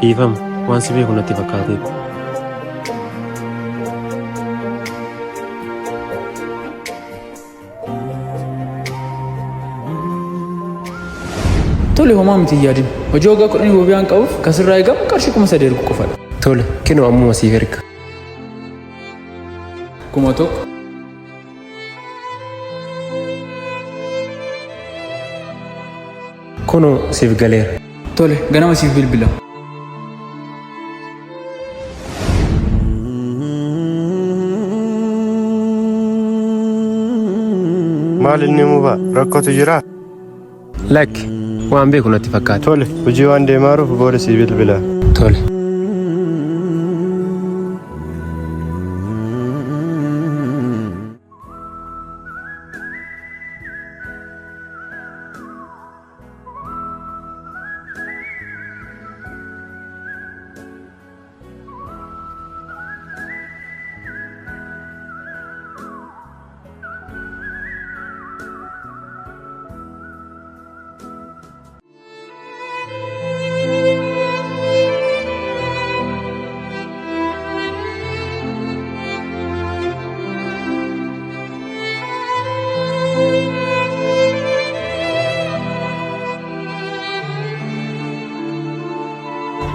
Dhiifama waan si beeku natti fakkaateef. Tole homaa miti yaadin. Hojii waggaa 10 boobiyaan qabuuf kasirraa eegamu qarshii 3,000 ergu qofadha. Tole kinoo ammuma siif erga. 1,000. Kunoo siif galeera. Tole ganama siif bilbila. Maal inni muba rakkootu jira? Lakki waan beeku natti fakkaate. Tole hojii waan deemaaruuf booda siif bilbila. Tole.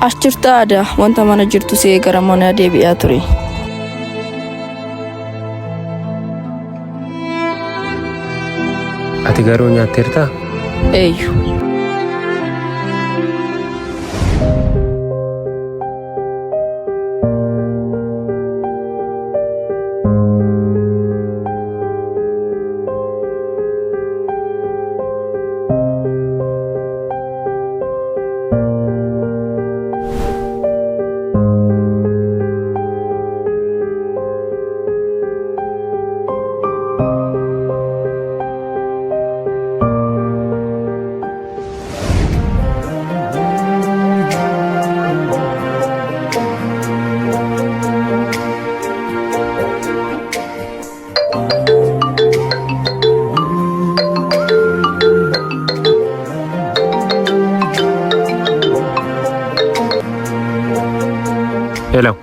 As jirta aadaa wanta mana jirtu see gara mana deebi'aa ture. Ati garuu nyaatteertaa? Eeyyu. Hello.